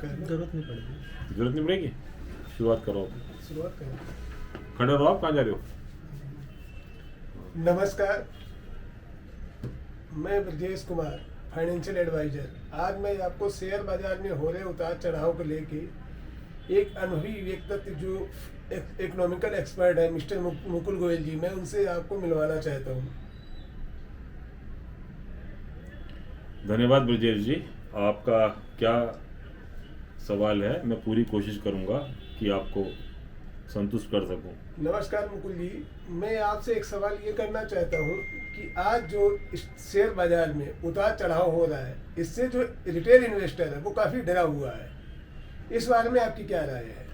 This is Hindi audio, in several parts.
जरूरत नहीं पड़ेगी। जरूरत नहीं पड़ेगी। शुरुआत करो। शुरुआत करें। खड़े रहो, आप कहाँ जा रहे हो? नमस्कार, मैं ब्रजेश कुमार, फाइनेंशियल एडवाइजर। आज मैं आपको शेयर बाजार में हो रहे उतार चढ़ाव को लेके एक अनुभवी व्यक्तित्व जो इकोनॉमिकल एक्सपर्ट है मिस्टर मुकुल गोयल जी, मैं उनसे आपको मिलवाना चाहता हूँ। धन्यवाद ब्रजेश जी। आपका क्या सवाल है? मैं पूरी कोशिश करूंगा कि आपको संतुष्ट कर सकूं। नमस्कार मुकुल जी, मैं आपसे एक सवाल ये करना चाहता हूँ कि आज जो इस शेयर बाजार में उतार चढ़ाव हो रहा है, इससे जो रिटेल इन्वेस्टर है वो काफ़ी डरा हुआ है। इस बारे में आपकी क्या राय है?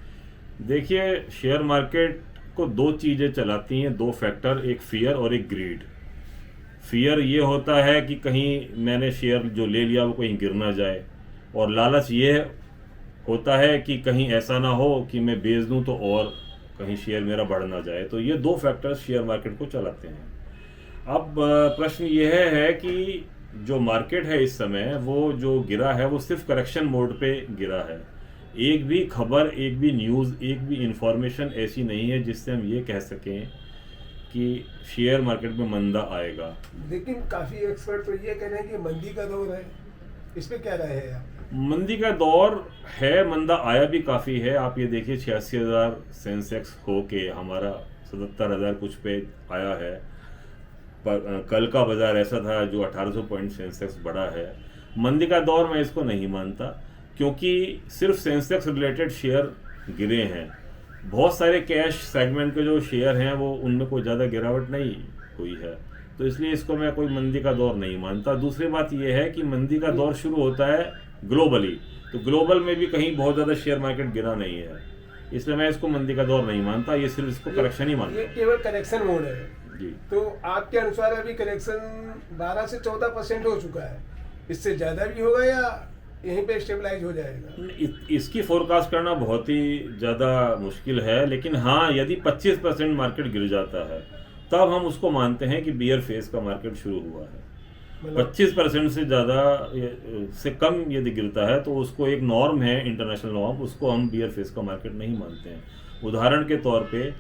देखिए, शेयर मार्केट को दो चीज़ें चलाती हैं, दो फैक्टर, एक फियर और एक ग्रीड। फियर ये होता है कि कहीं मैंने शेयर जो ले लिया वो कहीं गिर ना जाए, और लालच ये होता है कि कहीं ऐसा ना हो कि मैं बेच दूं तो और कहीं शेयर मेरा बढ़ ना जाए। तो ये दो फैक्टर्स शेयर मार्केट को चलाते हैं। अब प्रश्न यह है कि जो मार्केट है इस समय, वो जो गिरा है वो सिर्फ करेक्शन मोड पे गिरा है। एक भी खबर, एक भी न्यूज़, एक भी इंफॉर्मेशन ऐसी नहीं है जिससे हम ये कह सकें कि शेयर मार्केट में मंदा आएगा। लेकिन काफ़ी एक्सपर्ट तो ये कह रहे हैं कि मंदी का दौर है, इस पे क्या राय है आप? मंदी का दौर है, मंदा आया भी काफ़ी है। आप ये देखिए, 86,000 सेंसेक्स हो के हमारा 77,000 कुछ पे आया है। पर कल का बाजार ऐसा था जो 1800 पॉइंट सेंसेक्स बढ़ा है। मंदी का दौर मैं इसको नहीं मानता, क्योंकि सिर्फ सेंसेक्स रिलेटेड शेयर गिरे हैं। बहुत सारे कैश सेगमेंट के जो शेयर हैं वो उनमें कोई ज़्यादा गिरावट नहीं हुई है, तो इसलिए इसको मैं कोई मंदी का दौर नहीं मानता। दूसरी बात यह है कि मंदी का दौर शुरू होता है ग्लोबली, तो ग्लोबल में भी कहीं बहुत ज़्यादा शेयर मार्केट गिरा नहीं है, इसलिए मैं इसको मंदी का दौर नहीं मानता। ये सिर्फ इसको करेक्शन ही मानता ये केवल करेक्शन मोड है जी। तो आपके अनुसार अभी करेक्शन 12 से 14% हो चुका है, इससे ज़्यादा भी होगा या यहीं पे स्टेबलाइज हो जाएगा? इसकी फोरकास्ट करना बहुत ही ज़्यादा मुश्किल है, लेकिन हाँ, यदि 25% मार्केट गिर जाता है तब हम उसको मानते हैं कि बियर फेज का मार्केट शुरू हुआ है। 25% से ज़्यादा से कम यदि गिरता है तो उसको एक नॉर्म है, इंटरनेशनल नॉर्म, उसको हम बियर फेज का मार्केट नहीं मानते हैं। उदाहरण के तौर पे,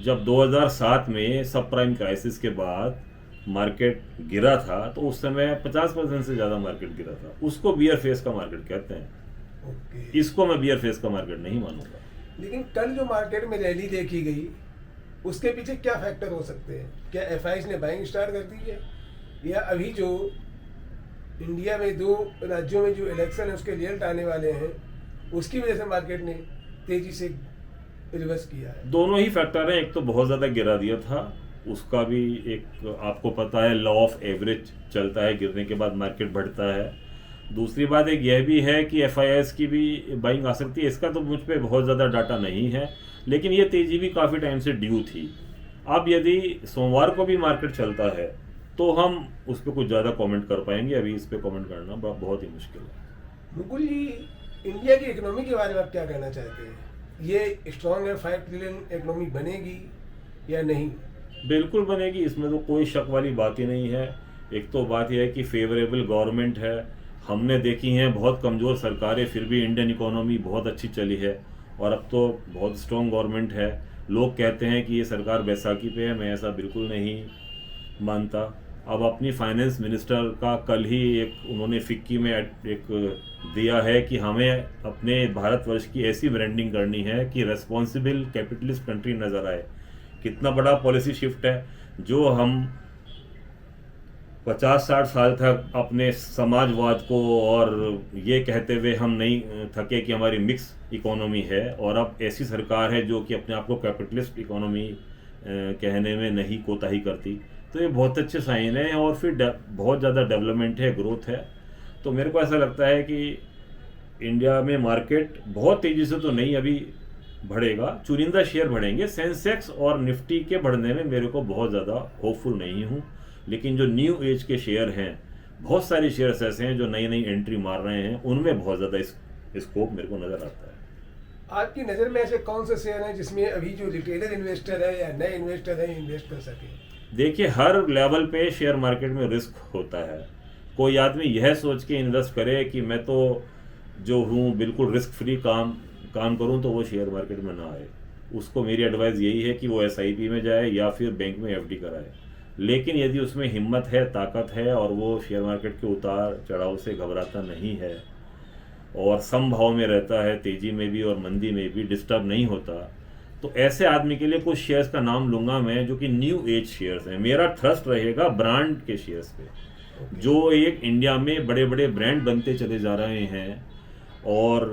जब 2007 में सब प्राइम क्राइसिस के बाद मार्केट गिरा था तो उस समय 50% से ज़्यादा मार्केट गिरा था, उसको बियर फेस का मार्केट कहते हैं। ओके। इसको मैं बियर फेस का मार्केट नहीं मानूंगा। लेकिन कल जो मार्केट में रैली देखी गई, उसके पीछे क्या फैक्टर हो सकते हैं? क्या एफआईज ने बाइंग स्टार्ट कर दी है, या अभी जो इंडिया में 2 राज्यों में जो इलेक्शन है उसके रिजल्ट आने वाले हैं, उसकी वजह से मार्केट ने तेजी से रिवर्स किया है? दोनों ही फैक्टर हैं। एक तो बहुत ज़्यादा गिरा दिया था, उसका भी एक आपको पता है लॉ ऑफ एवरेज चलता है, गिरने के बाद मार्केट बढ़ता है। दूसरी बात एक यह भी है कि एफआईआईस की भी बाइंग आ सकती है। इसका तो मुझ पर बहुत ज़्यादा डाटा नहीं है, लेकिन ये तेज़ी भी काफ़ी टाइम से ड्यू थी। अब यदि सोमवार को भी मार्केट चलता है तो हम उस पर कुछ ज़्यादा कमेंट कर पाएंगे, अभी इस पर कमेंट करना बहुत ही मुश्किल है। मुकुल जी, इंडिया की इकोनॉमी के बारे में आप क्या कहना चाहते हैं? ये स्ट्रॉन्ग है, 5 ट्रिलियन इकोनॉमी बनेगी या नहीं? बिल्कुल बनेगी, इसमें तो कोई शक वाली बात ही नहीं है। एक तो बात यह है कि फेवरेबल गवर्नमेंट है, हमने देखी हैं बहुत कमज़ोर सरकारें, फिर भी इंडियन इकोनॉमी बहुत अच्छी चली है, और अब तो बहुत स्ट्रॉन्ग गवर्नमेंट है। लोग कहते हैं कि ये सरकार बैसाखी पे है, मैं ऐसा बिल्कुल नहीं मानता। अब अपनी फाइनेंस मिनिस्टर का कल ही एक उन्होंने फिक्की में एक दिया है कि हमें अपने भारतवर्ष की ऐसी ब्रांडिंग करनी है कि रेस्पॉन्सिबल कैपिटलिस्ट कंट्री नज़र आए। कितना बड़ा पॉलिसी शिफ्ट है, जो हम 50-60 साल तक अपने समाजवाद को और ये कहते हुए हम नहीं थके कि हमारी मिक्स इकोनॉमी है, और अब ऐसी सरकार है जो कि अपने आप को कैपिटलिस्ट इकोनॉमी कहने में नहीं कोताही करती। तो ये बहुत अच्छे साइन है, और फिर बहुत ज़्यादा डेवलपमेंट है, ग्रोथ है। तो मेरे को ऐसा लगता है कि इंडिया में मार्केट बहुत तेज़ी से तो नहीं अभी बढ़ेगा, चुनिंदा शेयर बढ़ेंगे। सेंसेक्स और निफ्टी के बढ़ने में मेरे को बहुत ज़्यादा होपफुल नहीं हूँ, लेकिन जो न्यू एज के शेयर हैं, बहुत सारे शेयर्स ऐसे हैं जो नई नई एंट्री मार रहे हैं, उनमें बहुत ज़्यादा स्कोप मेरे को नज़र आता है। आपकी नज़र में ऐसे कौन से शेयर हैं जिसमें अभी जो रिटेलर इन्वेस्टर है या नए इन्वेस्टर हैं इन्वेस्ट कर सके? देखिए, हर लेवल पे शेयर मार्केट में रिस्क होता है। कोई आदमी यह सोच के इन्वेस्ट करे कि मैं तो जो हूँ बिल्कुल रिस्क फ्री काम करूँ तो वो शेयर मार्केट में ना आए। उसको मेरी एडवाइस यही है कि वो एसआईपी में जाए या फिर बैंक में एफडी कराए। लेकिन यदि उसमें हिम्मत है, ताकत है और वो शेयर मार्केट के उतार चढ़ाव से घबराता नहीं है और समभाव में रहता है, तेजी में भी और मंदी में भी डिस्टर्ब नहीं होता, तो ऐसे आदमी के लिए कुछ शेयर्स का नाम लूंगा मैं जो कि न्यू एज शेयर्स हैं। मेरा ट्रस्ट रहेगा ब्रांड के शेयर्स पे, जो एक इंडिया में बड़े बड़े ब्रांड बनते चले जा रहे हैं और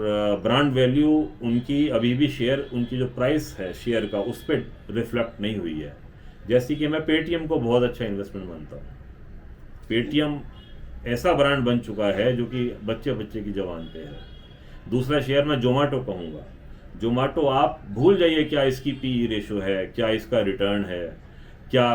ब्रांड वैल्यू उनकी अभी भी शेयर, उनकी जो प्राइस है शेयर का उस पर रिफ्लेक्ट नहीं हुई है। जैसे कि मैं पेटीएम को बहुत अच्छा इन्वेस्टमेंट मानता हूँ। पेटीएम ऐसा ब्रांड बन चुका है जो कि बच्चे बच्चे की जबान पे है। दूसरा शेयर मैं जोमेटो कहूँगा। जोमेटो आप भूल जाइए क्या इसकी पी रेशो है, क्या इसका रिटर्न है, क्या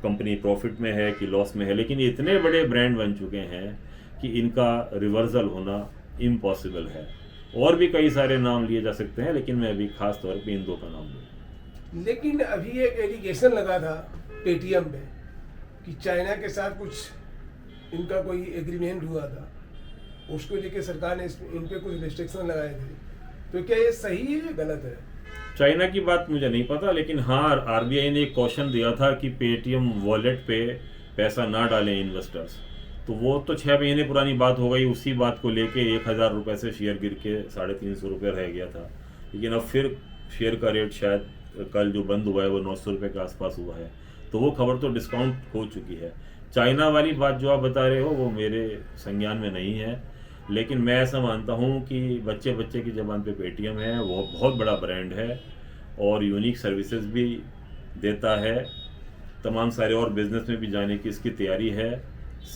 कंपनी प्रॉफिट में है कि लॉस में है, लेकिन ये इतने बड़े ब्रांड बन चुके हैं कि इनका रिवर्सल होना इम्पॉसिबल है। और भी कई सारे नाम लिए जा सकते हैं, लेकिन मैं अभी खास तौर पे इन दो का नाम लूँ। लेकिन अभी एक एलिगेशन लगा था पेटीएम पे कि चाइना के साथ कुछ इनका कोई एग्रीमेंट हुआ था, उसको लेके सरकार ने इन पे कुछ रिस्ट्रिक्शन लगाए थे, तो क्या ये सही है या गलत है? चाइना की बात मुझे नहीं पता, लेकिन हाँ आरबीआई ने एक क्वेश्चन दिया था कि पेटीएम वॉलेट पे पैसा ना डालें इन्वेस्टर्स। तो वो तो 6 महीने पुरानी बात हो गई। उसी बात को लेके 1000 रुपये से शेयर गिर के 350 रुपये रह गया था। लेकिन अब फिर शेयर का रेट शायद कल जो बंद हुआ है वो 900 रुपये के आसपास हुआ है, तो वो खबर तो डिस्काउंट हो चुकी है। चाइना वाली बात जो आप बता रहे हो वो मेरे संज्ञान में नहीं है, लेकिन मैं ऐसा मानता हूँ कि बच्चे बच्चे की ज़बान पे पेटीएम है, वो बहुत बड़ा ब्रांड है और यूनिक सर्विसेज भी देता है। तमाम सारे और बिजनेस में भी जाने की इसकी तैयारी है।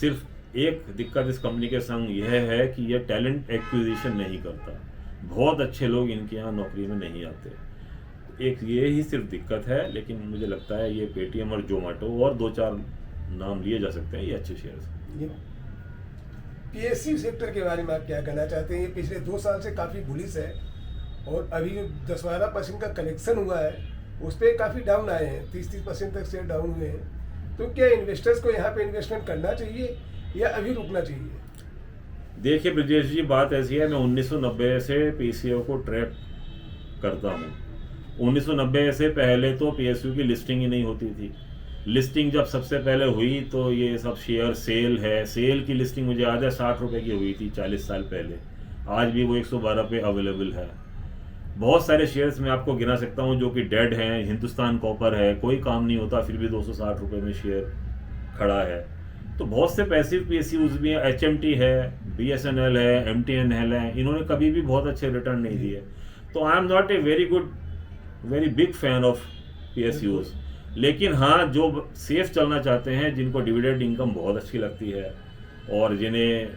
सिर्फ एक दिक्कत इस कंपनी के संग यह है कि यह टैलेंट एक्विजिशन नहीं करता। बहुत अच्छे लोग इनके यहाँ नौकरी में नहीं आते। एक ये ही सिर्फ दिक्कत है, लेकिन मुझे लगता है ये पेटीएम और जोमेटो और 2-4 नाम लिए जा सकते हैं, ये अच्छे शेयर्स हैं। पीएसयू सेक्टर के बारे में आप क्या कहना चाहते हैं? ये पिछले 2 साल से काफ़ी बुलिश है और अभी जो 10-12% का कलेक्शन हुआ है उस पर काफ़ी डाउन आए हैं, 30% तक शेयर डाउन हुए हैं। तो क्या इन्वेस्टर्स को यहाँ पे इन्वेस्टमेंट करना चाहिए या अभी रुकना चाहिए? देखिए ब्रजेश जी, बात ऐसी है, मैं 1990 से पीसीओ को ट्रैक करता हूँ। 1990 से पहले तो पीएसयू की लिस्टिंग ही नहीं होती थी। लिस्टिंग जब सबसे पहले हुई तो ये सब शेयर सेल है, सेल की लिस्टिंग मुझे याद है 60 रुपये की हुई थी 40 साल पहले। आज भी वो 112 पे अवेलेबल है। बहुत सारे शेयर्स मैं आपको गिना सकता हूँ जो कि डेड हैं। हिंदुस्तान कॉपर है, कोई काम नहीं होता, फिर भी 260 रुपये में शेयर खड़ा है। तो बहुत से पैसिव पीएसयूज भी हैं, एचएमटी है, बीएसएनएल है, एमटीएनएल है, इन्होंने कभी भी बहुत अच्छे रिटर्न नहीं दिए। तो I am not a very big fan of PSUs. लेकिन हाँ, जो सेफ चलना चाहते हैं, जिनको डिविडेंड इनकम बहुत अच्छी लगती है और जिन्हें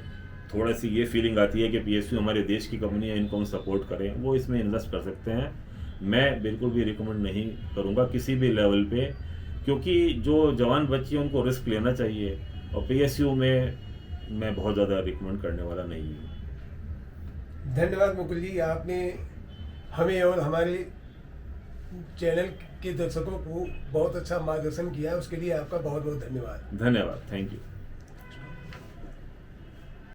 थोड़ा सी ये फीलिंग आती है कि पीएसयू हमारे देश की कंपनी है, इनको हम सपोर्ट करें, वो इसमें इन्वेस्ट कर सकते हैं। मैं बिल्कुल भी रिकमेंड नहीं करूँगा किसी भी लेवल पे, क्योंकि जो जवान बच्चे हैं उनको रिस्क लेना चाहिए और पीएसयू में मैं बहुत ज़्यादा रिकमेंड करने वाला नहीं हूँ। धन्यवाद मुकुल जी, आपने हमें और हमारे चैनल के दर्शकों को बहुत अच्छा मार्गदर्शन किया है, उसके लिए आपका बहुत बहुत धन्यवाद। धन्यवाद, थैंक यू।